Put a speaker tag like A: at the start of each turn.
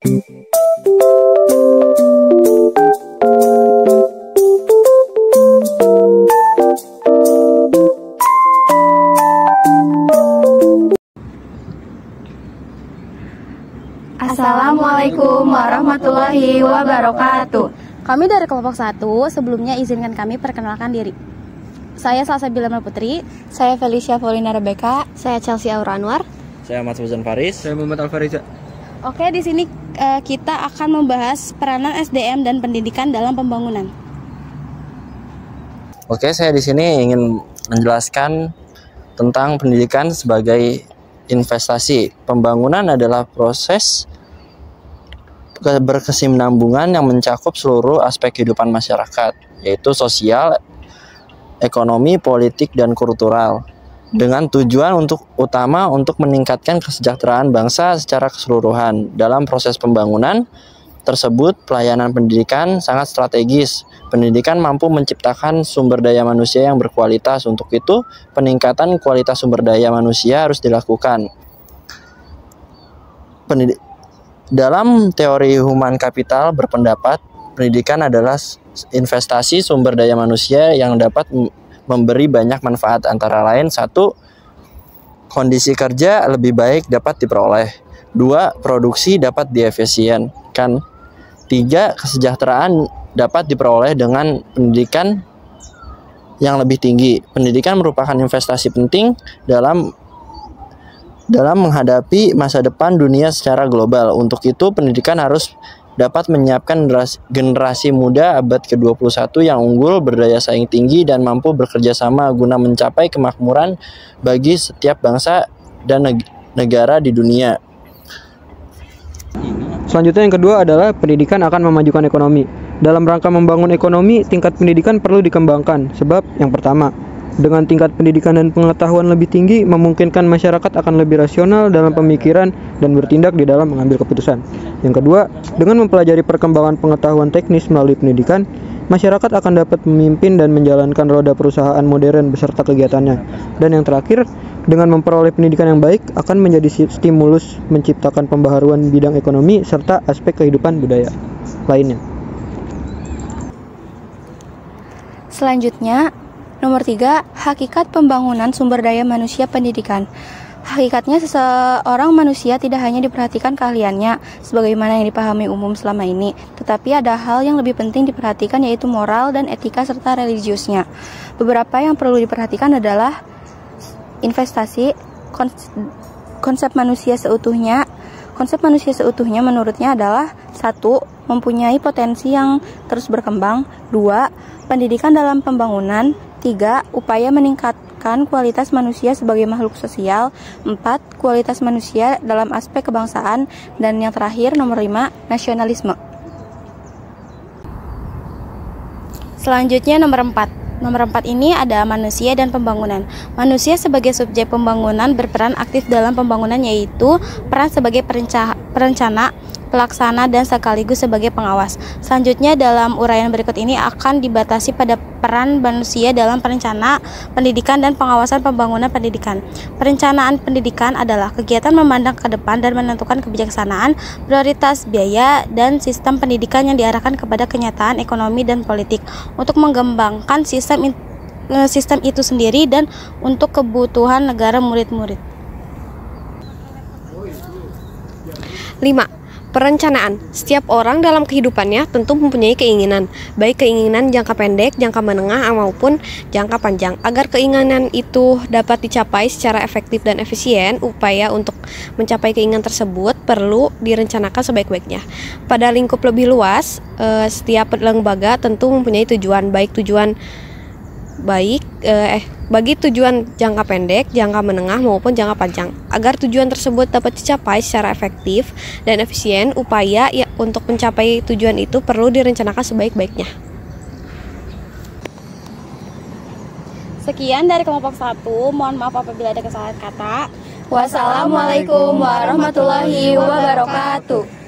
A: Assalamualaikum warahmatullahi wabarakatuh.
B: Kami dari kelompok 1, sebelumnya izinkan kami perkenalkan diri. Saya Salsabila Putri.
A: Saya Felicia Paulina Rebecca.
B: Saya Chelsea Aura Anwar.
C: Saya Ahmad Fauzan Faris.
D: Saya Muhammad Alfariza.
B: Oke, di sini kita akan membahas peranan SDM dan pendidikan dalam pembangunan.
C: Oke, saya di sini ingin menjelaskan tentang pendidikan sebagai investasi. Pembangunan adalah proses berkesinambungan yang mencakup seluruh aspek kehidupan masyarakat, yaitu sosial, ekonomi, politik, dan kultural, dengan tujuan utama untuk meningkatkan kesejahteraan bangsa secara keseluruhan. Dalam proses pembangunan tersebut, pelayanan pendidikan sangat strategis. Pendidikan mampu menciptakan sumber daya manusia yang berkualitas. Untuk itu, peningkatan kualitas sumber daya manusia harus dilakukan. Dalam teori human capital berpendapat, pendidikan adalah investasi sumber daya manusia yang dapat memberi banyak manfaat, antara lain: 1. Kondisi kerja lebih baik dapat diperoleh. 2. Produksi dapat diefisienkan. 3. Kesejahteraan dapat diperoleh dengan pendidikan yang lebih tinggi. Pendidikan merupakan investasi penting dalam menghadapi masa depan dunia secara global. Untuk itu, pendidikan harus dapat menyiapkan generasi muda abad ke-21 yang unggul, berdaya saing tinggi, dan mampu bekerja sama guna mencapai kemakmuran bagi setiap bangsa dan negara di dunia.
D: Selanjutnya yang kedua adalah pendidikan akan memajukan ekonomi. Dalam rangka membangun ekonomi, tingkat pendidikan perlu dikembangkan. Sebab yang pertama, dengan tingkat pendidikan dan pengetahuan lebih tinggi, memungkinkan masyarakat akan lebih rasional dalam pemikiran dan bertindak di dalam mengambil keputusan. Yang kedua, dengan mempelajari perkembangan pengetahuan teknis melalui pendidikan, masyarakat akan dapat memimpin dan menjalankan roda perusahaan modern beserta kegiatannya. Dan yang terakhir, dengan memperoleh pendidikan yang baik, akan menjadi stimulus menciptakan pembaharuan bidang ekonomi serta aspek kehidupan budaya lainnya.
B: Selanjutnya, nomor 3, hakikat pembangunan sumber daya manusia pendidikan. Hakikatnya seseorang manusia tidak hanya diperhatikan keahliannya sebagaimana yang dipahami umum selama ini, tetapi ada hal yang lebih penting diperhatikan, yaitu moral dan etika serta religiusnya. Beberapa yang perlu diperhatikan adalah investasi, konsep manusia seutuhnya. Konsep manusia seutuhnya menurutnya adalah: 1. Mempunyai potensi yang terus berkembang. 2. Pendidikan dalam pembangunan. 3. Upaya meningkatkan kualitas manusia sebagai makhluk sosial. 4. Kualitas manusia dalam aspek kebangsaan. Dan yang terakhir, nomor 5, nasionalisme. Selanjutnya nomor 4. Nomor 4 ini ada manusia dan pembangunan. Manusia sebagai subjek pembangunan berperan aktif dalam pembangunan, yaitu peran sebagai perencana, pelaksana, dan sekaligus sebagai pengawas. Selanjutnya dalam uraian berikut ini akan dibatasi pada peran manusia dalam perencana, pendidikan, dan pengawasan pembangunan pendidikan. Perencanaan pendidikan adalah kegiatan memandang ke depan dan menentukan kebijaksanaan, prioritas biaya, dan sistem pendidikan yang diarahkan kepada kenyataan ekonomi dan politik untuk mengembangkan sistem itu sendiri dan untuk kebutuhan negara murid-murid.
E: 5. Perencanaan. Setiap orang dalam kehidupannya tentu mempunyai keinginan, baik keinginan jangka pendek, jangka menengah, maupun jangka panjang. Agar keinginan itu dapat dicapai secara efektif dan efisien, upaya untuk mencapai keinginan tersebut perlu direncanakan sebaik-baiknya. Pada lingkup lebih luas, setiap lembaga tentu mempunyai tujuan, bagi tujuan jangka pendek, jangka menengah, maupun jangka panjang. Agar tujuan tersebut dapat dicapai secara efektif dan efisien, upaya untuk mencapai tujuan itu perlu direncanakan sebaik-baiknya.
B: Sekian dari kelompok 1. Mohon maaf apabila ada kesalahan kata.
A: Wassalamualaikum warahmatullahi wabarakatuh.